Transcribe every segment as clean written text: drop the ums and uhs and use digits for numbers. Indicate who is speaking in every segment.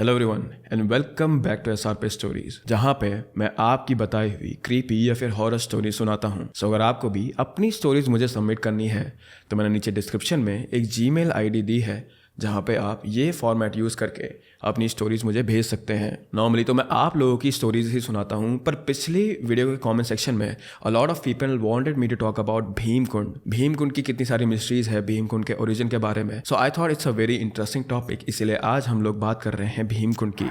Speaker 1: Hello everyone and welcome back to SRP stories, जहां पे मैं आपकी बताई हुई क्रीपी या फिर हॉरर स्टोरी सुनाता हूं। सो अगर आपको भी अपनी स्टोरीज मुझे सबमिट करनी है तो मैंने नीचे डिस्क्रिप्शन में एक जीमेल आईडी दी है जहां पे आप ये फॉर्मेट यूज़ करके अपनी स्टोरीज मुझे भेज सकते हैं। नॉर्मली तो मैं आप लोगों की स्टोरीज ही सुनाता हूं, पर पिछली वीडियो के कमेंट सेक्शन में a lot of people wanted me to talk about Bhimkund. Bhimkund की कितनी सारी मिस्ट्रीज है भीमकुंड के ओरिजिन के बारे में। So I thought it's a very interesting topic, इसीलिए आज हम लोग बात कर रहे हैं भीमकुंड की।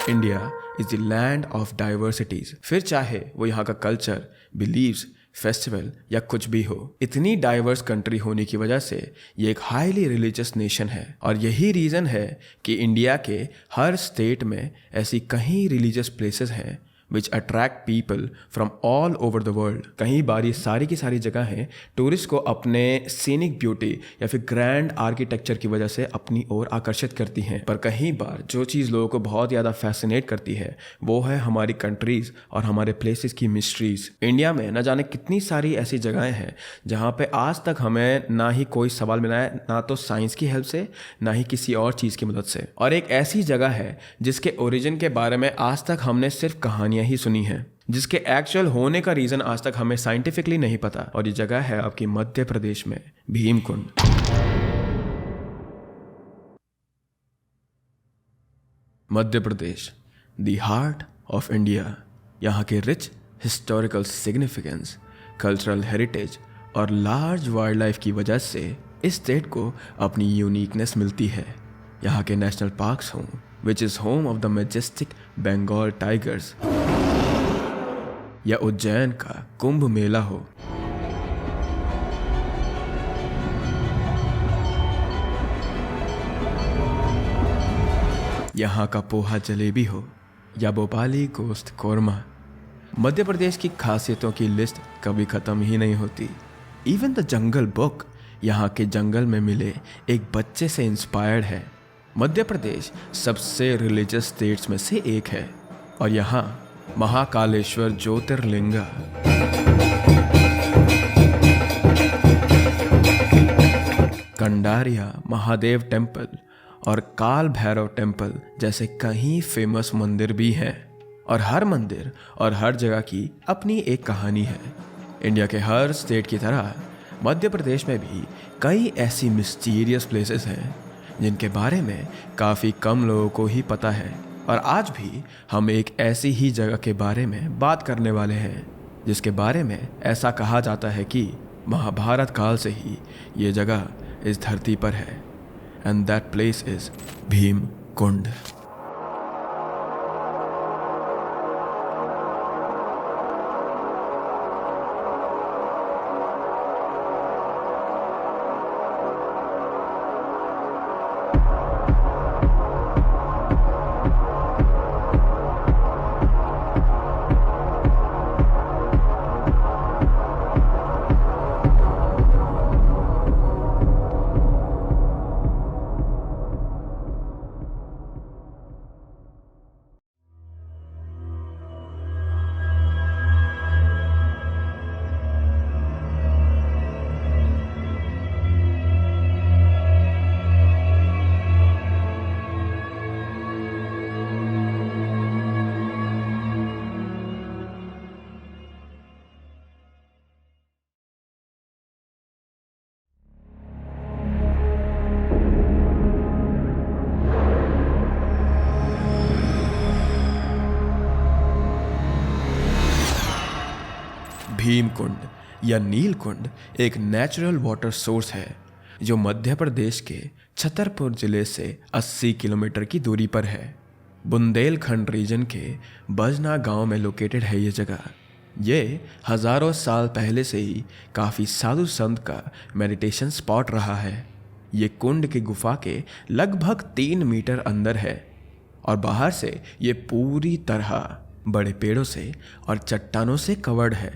Speaker 1: India is the land of diversities. फिर चाहे वो यहाँ का कल्चर, बिलीव्स, फेस्टिवल या कुछ भी हो, इतनी डाइवर्स कंट्री होने की वजह से ये एक हाईली रिलीजियस नेशन है। और यही रीज़न है कि इंडिया के हर स्टेट में ऐसी कई रिलीजियस प्लेसेस हैं which attract people from all over the world. कई बार ये सारी की सारी जगह हैं टूरिस्ट को अपने सीनिक ब्यूटी या फिर ग्रैंड आर्किटेक्चर की वजह से अपनी ओर आकर्षित करती हैं। पर कई बार जो चीज़ लोगों को बहुत ज़्यादा फैसिनेट करती है वो है हमारी कंट्रीज़ और हमारे प्लेसेस की मिस्ट्रीज। इंडिया में न जाने कितनी सारी ऐसी जगहें हैं जहाँ पे आज तक हमें ना ही कोई सवाल मिला है, ना तो साइंस की हेल्प से, ना ही किसी और चीज़ की मदद से। और एक ऐसी जगह है जिसके ओरिजिन के बारे में आज तक हमने सिर्फ कहानियाँ ही सुनी है, जिसके एक्चुअल होने का रीजन आज तक हमें साइंटिफिकली नहीं पता। और ये जगह है आपकी मध्य प्रदेश में, Bhimkund. Madhya Pradesh, the heart of India. यहाँ के rich historical significance, cultural heritage और लार्ज वाइल्ड लाइफ की वजह से इस स्टेट को अपनी यूनिकनेस मिलती है। यहाँ के नेशनल पार्क्स हों, which is home of the majestic Bengal tigers, या उज्जैन का कुंभ मेला हो, यहाँ का पोहा जलेबी हो, या भोपाली गोश्त कोरमा। मध्य प्रदेश की खासियतों की लिस्ट कभी खत्म ही नहीं होती। इवन द जंगल बुक यहाँ के जंगल में मिले एक बच्चे से इंस्पायर्ड है। मध्य प्रदेश सबसे रिलीजियस स्टेट्स में से एक है और यहाँ महाकालेश्वर ज्योतिर्लिंग, कंडारिया महादेव टेम्पल और काल भैरव टेम्पल जैसे कई फेमस मंदिर भी हैं। और हर मंदिर और हर जगह की अपनी एक कहानी है। इंडिया के हर स्टेट की तरह मध्य प्रदेश में भी कई ऐसी मिस्टीरियस प्लेसेस हैं जिनके बारे में काफ़ी कम लोगों को ही पता है। और आज भी हम एक ऐसी ही जगह के बारे में बात करने वाले हैं जिसके बारे में ऐसा कहा जाता है कि महाभारत काल से ही ये जगह इस धरती पर है। And that place is Bhimkund. Bhimkund या नीलकुंड एक नेचुरल वाटर सोर्स है जो मध्य प्रदेश के छतरपुर जिले से 80 किलोमीटर की दूरी पर है। बुंदेलखंड रीजन के बजना गांव में लोकेटेड है ये जगह। ये हजारों साल पहले से ही काफ़ी साधु संत का मेडिटेशन स्पॉट रहा है। ये कुंड की गुफा के लगभग 3 मीटर अंदर है और बाहर से ये पूरी तरह बड़े पेड़ों से और चट्टानों से कवर्ड है।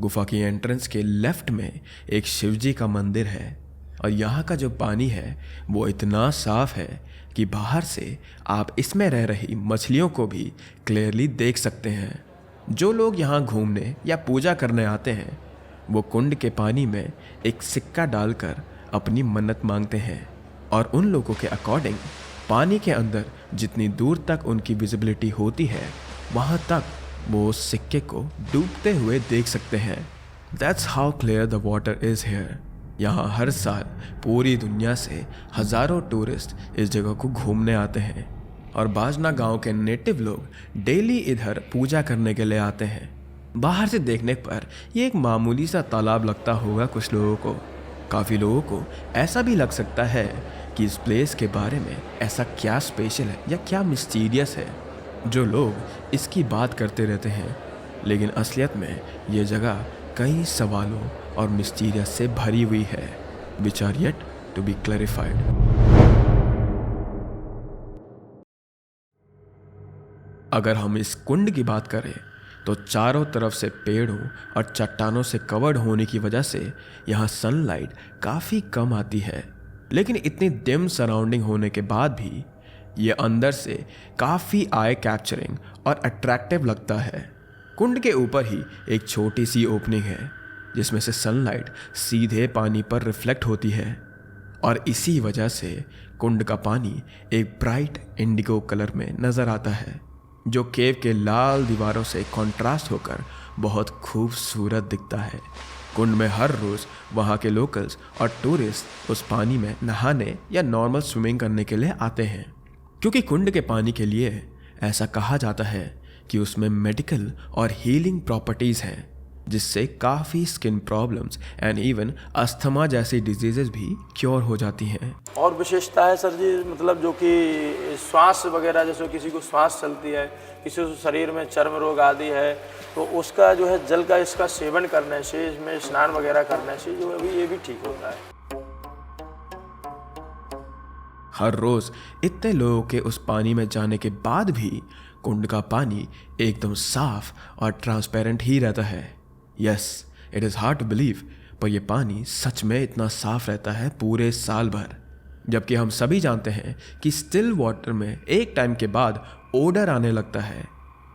Speaker 1: गुफा की एंट्रेंस के लेफ्ट में एक शिवजी का मंदिर है और यहाँ का जो पानी है वो इतना साफ है कि बाहर से आप इसमें रह रही मछलियों को भी क्लियरली देख सकते हैं। जो लोग यहाँ घूमने या पूजा करने आते हैं वो कुंड के पानी में एक सिक्का डालकर अपनी मन्नत मांगते हैं और उन लोगों के अकॉर्डिंग पानी के अंदर जितनी दूर तक उनकी विजिबिलिटी होती है वहाँ तक वो उस सिक्के को डूबते हुए देख सकते हैं। That's how clear the water is here. यहाँ हर साल पूरी दुनिया से हज़ारों टूरिस्ट इस जगह को घूमने आते हैं और बाजना गांव के नेटिव लोग डेली इधर पूजा करने के लिए आते हैं। बाहर से देखने पर ये एक मामूली सा तालाब लगता होगा कुछ लोगों को। काफ़ी लोगों को ऐसा भी लग सकता है कि इस प्लेस के बारे में ऐसा क्या स्पेशल है या क्या मिस्टीरियस है जो लोग इसकी बात करते रहते हैं, लेकिन असलियत में ये जगह कई सवालों और मिस्टीरियस से भरी हुई है which are yet to be clarified. अगर हम इस कुंड की बात करें तो चारों तरफ से पेड़ों और चट्टानों से कवर्ड होने की वजह से यहाँ सनलाइट काफ़ी कम आती है, लेकिन इतनी डिम सराउंडिंग होने के बाद भी ये अंदर से काफ़ी आई कैप्चरिंग और अट्रैक्टिव लगता है। कुंड के ऊपर ही एक छोटी सी ओपनिंग है जिसमें से सनलाइट सीधे पानी पर रिफ्लेक्ट होती है और इसी वजह से कुंड का पानी एक ब्राइट इंडिगो कलर में नज़र आता है जो केव के लाल दीवारों से कॉन्ट्रास्ट होकर बहुत खूबसूरत दिखता है। कुंड में हर रोज़ वहाँ के लोकल्स और टूरिस्ट उस पानी में नहाने या नॉर्मल स्विमिंग करने के लिए आते हैं, क्योंकि कुंड के पानी के लिए ऐसा कहा जाता है कि उसमें मेडिकल और हीलिंग प्रॉपर्टीज़ हैं जिससे काफ़ी skin problems and even asthma जैसी डिजीजेस भी क्योर हो जाती हैं।
Speaker 2: और विशेषता है सर जी, मतलब जो कि श्वास वगैरह, जैसे किसी को श्वास चलती है, किसी को शरीर में चर्म रोग आदि है, तो उसका जो है जल का इसका सेवन करने से, इसमें स्नान वगैरह करने से जो है ये भी ठीक होता है।
Speaker 1: हर रोज़ इतने लोगों के उस पानी में जाने के बाद भी कुंड का पानी एकदम साफ और ट्रांसपेरेंट ही रहता है। Yes, it is hard to believe, पर यह पानी सच में इतना साफ रहता है पूरे साल भर। जबकि हम सभी जानते हैं कि स्टिल वाटर में एक टाइम के बाद ओडर आने लगता है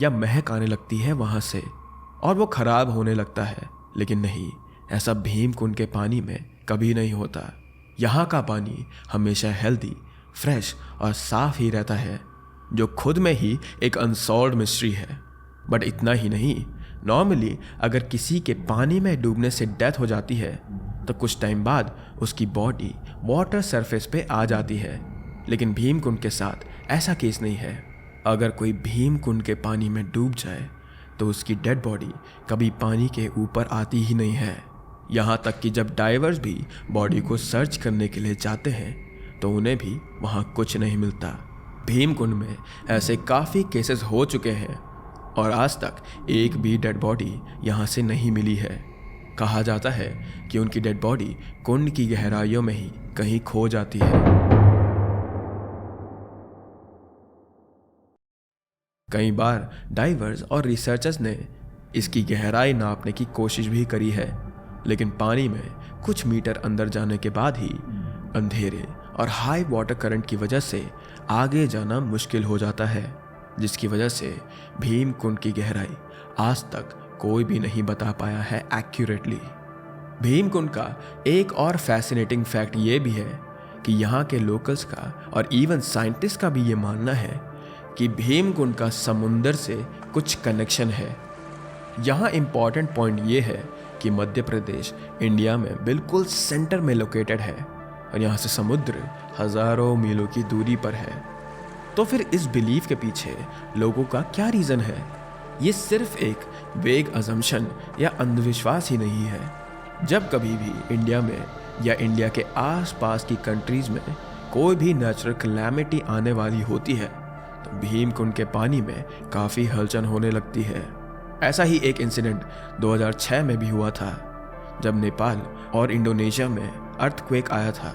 Speaker 1: या महक आने लगती है वहाँ से और वो ख़राब होने लगता है, लेकिन नहीं, ऐसा भीमकुंड के पानी में कभी नहीं होता। यहाँ का पानी हमेशा हेल्दी, फ्रेश और साफ ही रहता है, जो खुद में ही एक अनसॉल्व्ड मिस्ट्री है। बट इतना ही नहीं, नॉर्मली अगर किसी के पानी में डूबने से डेथ हो जाती है तो कुछ टाइम बाद उसकी बॉडी वाटर सरफेस पे आ जाती है, लेकिन भीमकुंड के साथ ऐसा केस नहीं है। अगर कोई भीमकुंड के पानी में डूब जाए तो उसकी डेड बॉडी कभी पानी के ऊपर आती ही नहीं है। यहाँ तक कि जब डाइवर्स भी बॉडी को सर्च करने के लिए जाते हैं तो उन्हें भी वहाँ कुछ नहीं मिलता। भीमकुंड में ऐसे काफ़ी केसेस हो चुके हैं और आज तक एक भी डेड बॉडी यहाँ से नहीं मिली है। कहा जाता है कि उनकी डेड बॉडी कुंड की गहराइयों में ही कहीं खो जाती है। कई बार डाइवर्स और रिसर्चर्स ने इसकी गहराई नापने की कोशिश भी करी है, लेकिन पानी में कुछ मीटर अंदर जाने के बाद ही अंधेरे और हाई वाटर करंट की वजह से आगे जाना मुश्किल हो जाता है, जिसकी वजह से भीमकुंड की गहराई आज तक कोई भी नहीं बता पाया है एक्यूरेटली। भीमकुंड का एक और फैसिनेटिंग फैक्ट ये भी है कि यहाँ के लोकल्स का और इवन साइंटिस्ट का भी ये मानना है कि भीमकुंड का समुंदर से कुछ कनेक्शन है। यहाँ इम्पॉर्टेंट पॉइंट ये है कि मध्य प्रदेश इंडिया में बिल्कुल सेंटर में लोकेटेड है और यहाँ से समुद्र हज़ारों मीलों की दूरी पर है। तो फिर इस बिलीफ के पीछे लोगों का क्या रीज़न है? ये सिर्फ एक वेग अजम्पशन या अंधविश्वास ही नहीं है। जब कभी भी इंडिया में या इंडिया के आसपास की कंट्रीज में कोई भी नेचुरल कैलामिटी आने वाली होती है तो भीमकुंड के पानी में काफ़ी हलचल होने लगती है। ऐसा ही एक इंसिडेंट 2006 में भी हुआ था, जब नेपाल और इंडोनेशिया में अर्थक्वेक आया था।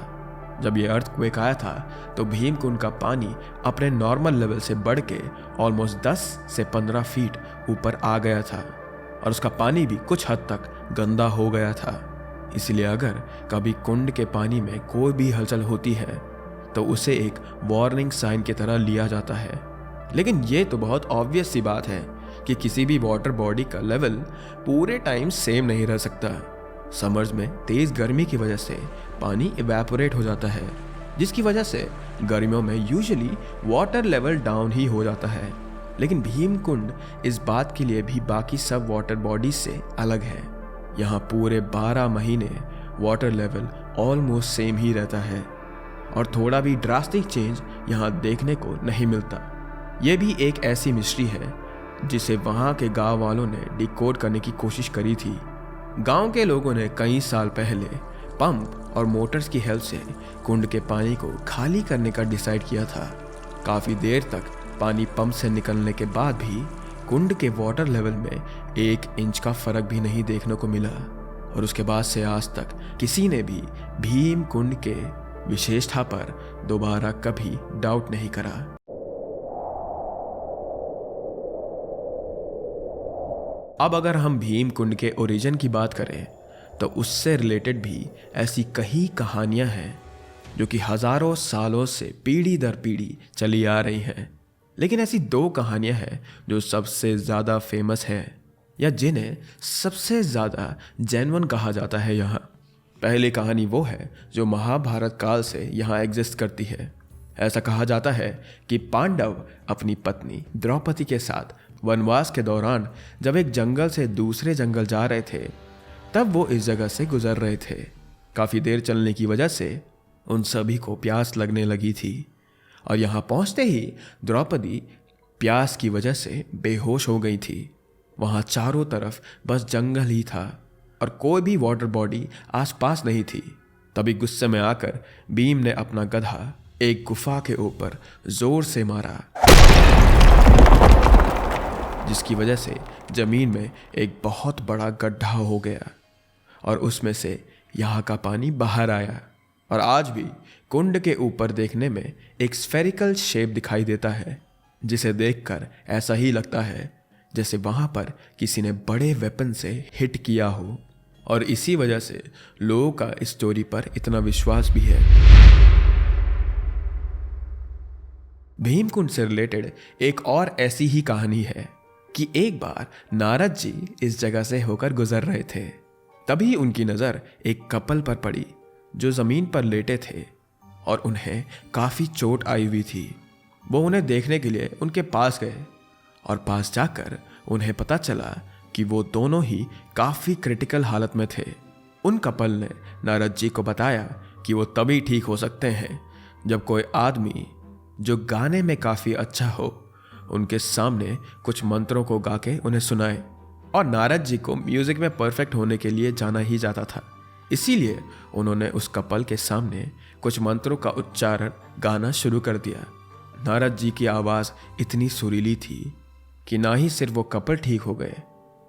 Speaker 1: जब ये अर्थक्वेक आया था तो भीमकुंड का पानी अपने नॉर्मल लेवल से बढ़ के ऑलमोस्ट 10 से 15 फीट ऊपर आ गया था और उसका पानी भी कुछ हद तक गंदा हो गया था। इसलिए अगर कभी कुंड के पानी में कोई भी हलचल होती है तो उसे एक वार्निंग साइन की तरह लिया जाता है। लेकिन ये तो बहुत ऑब्वियस सी बात है कि किसी भी वाटर बॉडी का लेवल पूरे टाइम सेम नहीं रह सकता। समर्स में तेज गर्मी की वजह से पानी इवेपोरेट हो जाता है, जिसकी वजह से गर्मियों में यूजुअली वाटर लेवल डाउन ही हो जाता है। लेकिन भीमकुंड इस बात के लिए भी बाकी सब वाटर बॉडीज से अलग है। यहाँ पूरे 12 महीने वाटर लेवल ऑलमोस्ट सेम ही रहता है और थोड़ा भी ड्रास्टिक चेंज यहाँ देखने को नहीं मिलता। ये भी एक ऐसी मिस्ट्री है जिसे वहाँ के गांव वालों ने डिकोड करने की कोशिश करी थी। गांव के लोगों ने कई साल पहले पंप और मोटर्स की हेल्प से कुंड के पानी को खाली करने का डिसाइड किया था। काफ़ी देर तक पानी पंप से निकलने के बाद भी कुंड के वाटर लेवल में 1 इंच का फर्क भी नहीं देखने को मिला और उसके बाद से आज तक किसी ने भी भीम कुंड के विशेषता पर दोबारा कभी डाउट नहीं करा। अब अगर हम भीम कुंड के ओरिजिन की बात करें तो उससे रिलेटेड भी ऐसी कई कहानियां हैं जो कि हजारों सालों से पीढ़ी दर पीढ़ी चली आ रही हैं। लेकिन ऐसी 2 कहानियां हैं जो सबसे ज़्यादा फेमस हैं या जिन्हें सबसे ज़्यादा जेन्युइन कहा जाता है यहाँ। पहली कहानी वो है जो महाभारत काल से यहाँ एग्जिस्ट करती है। ऐसा कहा जाता है कि पांडव अपनी पत्नी द्रौपदी के साथ वनवास के दौरान जब एक जंगल से दूसरे जंगल जा रहे थे तब वो इस जगह से गुजर रहे थे। काफ़ी देर चलने की वजह से उन सभी को प्यास लगने लगी थी और यहाँ पहुँचते ही द्रौपदी प्यास की वजह से बेहोश हो गई थी। वहाँ चारों तरफ बस जंगल ही था और कोई भी वाटर बॉडी आसपास नहीं थी। तभी गुस्से में आकर भीम ने अपना गधा एक गुफा के ऊपर जोर से मारा, जिसकी वजह से जमीन में एक बहुत बड़ा गड्ढा हो गया और उसमें से यहाँ का पानी बाहर आया। और आज भी कुंड के ऊपर देखने में एक स्फेरिकल शेप दिखाई देता है, जिसे देखकर ऐसा ही लगता है जैसे वहाँ पर किसी ने बड़े वेपन से हिट किया हो। और इसी वजह से लोगों का इस स्टोरी पर इतना विश्वास भी है। भीमकुंड से रिलेटेड एक और ऐसी ही कहानी है कि एक बार नारद जी इस जगह से होकर गुजर रहे थे। तभी उनकी नज़र एक कपल पर पड़ी जो ज़मीन पर लेटे थे और उन्हें काफ़ी चोट आई हुई थी। वो उन्हें देखने के लिए उनके पास गए और पास जाकर उन्हें पता चला कि वो दोनों ही काफ़ी क्रिटिकल हालत में थे। उन कपल ने नारद जी को बताया कि वो तभी ठीक हो सकते हैं जब कोई आदमी जो गाने में काफ़ी अच्छा हो उनके सामने कुछ मंत्रों को गा के उन्हें सुनाए। और नारद जी को म्यूज़िक में परफेक्ट होने के लिए जाना ही जाता था, इसीलिए उन्होंने उस कपल के सामने कुछ मंत्रों का उच्चारण गाना शुरू कर दिया। नारद जी की आवाज़ इतनी सुरीली थी कि ना ही सिर्फ वो कपल ठीक हो गए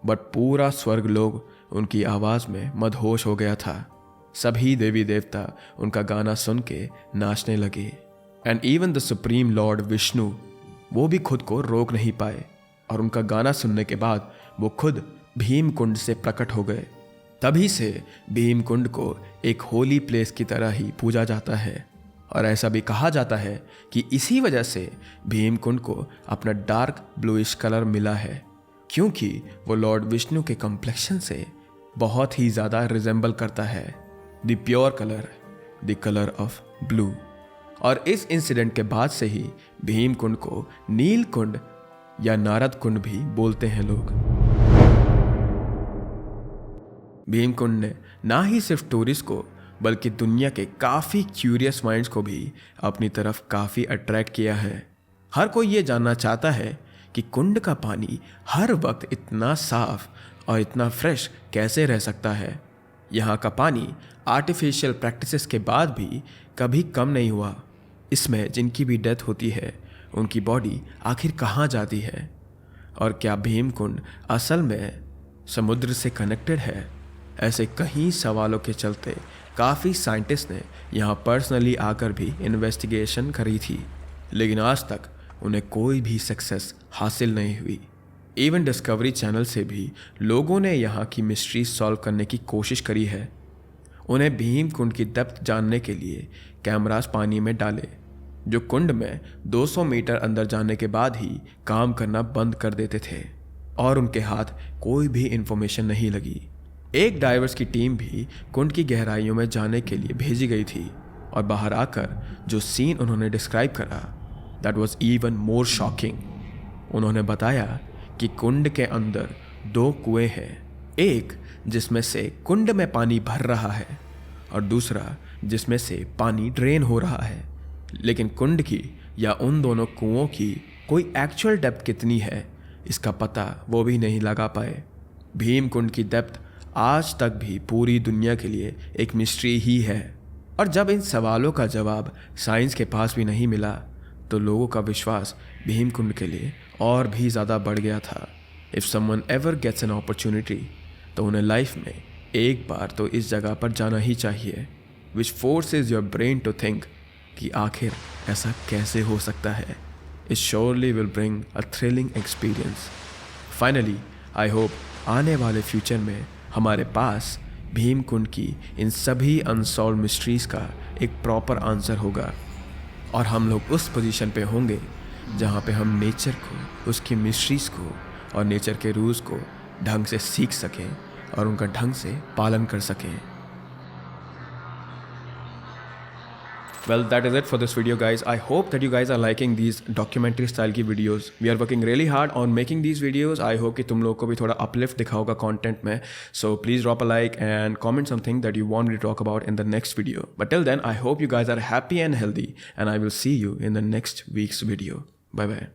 Speaker 1: बट पूरा स्वर्ग लोग उनकी आवाज़ में मदहोश हो गया था। सभी देवी देवता उनका गाना सुन के नाचने लगे and even the supreme Lord Vishnu वो भी खुद को रोक नहीं पाए और उनका गाना सुनने के बाद वो खुद भीमकुंड से प्रकट हो गए। तभी से भीमकुंड को एक होली प्लेस की तरह ही पूजा जाता है और ऐसा भी कहा जाता है कि इसी वजह से भीमकुंड को अपना डार्क ब्लूइश कलर मिला है, क्योंकि वो लॉर्ड विष्णु के कॉम्प्लेक्शन से बहुत ही ज़्यादा रिजेंबल करता है। The pure colour, the colour of blue. और इस इंसिडेंट के बाद से ही भीमकुंड को नीलकुंड या नारद कुंड भी बोलते हैं लोग। भीमकुंड ने ना ही सिर्फ टूरिस्ट को बल्कि दुनिया के काफ़ी क्यूरियस माइंड्स को भी अपनी तरफ काफ़ी अट्रैक्ट किया है। हर कोई ये जानना चाहता है कि कुंड का पानी हर वक्त इतना साफ और इतना फ्रेश कैसे रह सकता है। यहाँ का पानी आर्टिफिशियल प्रैक्टिसेस के बाद भी कभी कम नहीं हुआ। इसमें जिनकी भी डेथ होती है उनकी बॉडी आखिर कहाँ जाती है, और क्या भीमकुंड असल में समुद्र से कनेक्टेड है? ऐसे कई सवालों के चलते काफ़ी साइंटिस्ट ने यहाँ पर्सनली आकर भी इन्वेस्टिगेशन करी थी, लेकिन आज तक उन्हें कोई भी सक्सेस हासिल नहीं हुई। इवन डिस्कवरी चैनल से भी लोगों ने यहाँ की मिस्ट्री सॉल्व करने की कोशिश करी है। उन्हें भीमकुंड की डेप्थ जानने के लिए कैमरास पानी में डाले, जो कुंड में 200 मीटर अंदर जाने के बाद ही काम करना बंद कर देते थे, और उनके हाथ कोई भी इंफॉर्मेशन नहीं लगी। एक डाइवर्स की टीम भी कुंड की गहराइयों में जाने के लिए भेजी गई थी, और बाहर आकर जो सीन उन्होंने डिस्क्राइब करा, that was even more shocking. उन्होंने बताया कि कुंड के अंदर 2 कुएं हैं, एक जिसमें से कुंड में पानी भर रहा है और दूसरा जिसमें से पानी ड्रेन हो रहा है, लेकिन कुंड की या उन दोनों कुओं की कोई एक्चुअल डेप्थ कितनी है इसका पता वो भी नहीं लगा पाए। भीमकुंड की डेप्थ आज तक भी पूरी दुनिया के लिए एक मिस्ट्री ही है, और जब इन सवालों का जवाब साइंस के पास भी नहीं मिला तो लोगों का विश्वास भीमकुंड के लिए और भी ज़्यादा बढ़ गया था। If someone ever gets an opportunity तो उन्हें लाइफ में एक बार तो इस जगह पर जाना ही चाहिए, which forces your brain to think कि आखिर ऐसा कैसे हो सकता है। It surely will bring a thrilling experience. Finally I hope आने वाले फ्यूचर में हमारे पास भीमकुंड की इन सभी अनसॉल्व मिस्ट्रीज़ का एक प्रॉपर आंसर होगा, और हम लोग उस पोजीशन पे होंगे जहाँ पे हम नेचर को, उसकी मिस्ट्रीज़ को और नेचर के रूल्स को ढंग से सीख सकें और उनका ढंग से पालन कर सकें। Well, that is it for this video, guys. I hope that you guys are liking these documentary style की videos. We are working really hard on making these videos. I hope कि तुम लोग को भी थोड़ा uplift दिखा होगा content में. So please drop a like and comment something that you want me to talk about in the next video. But till then, I hope you guys are happy and healthy, and I will see you in the next week's video. Bye bye.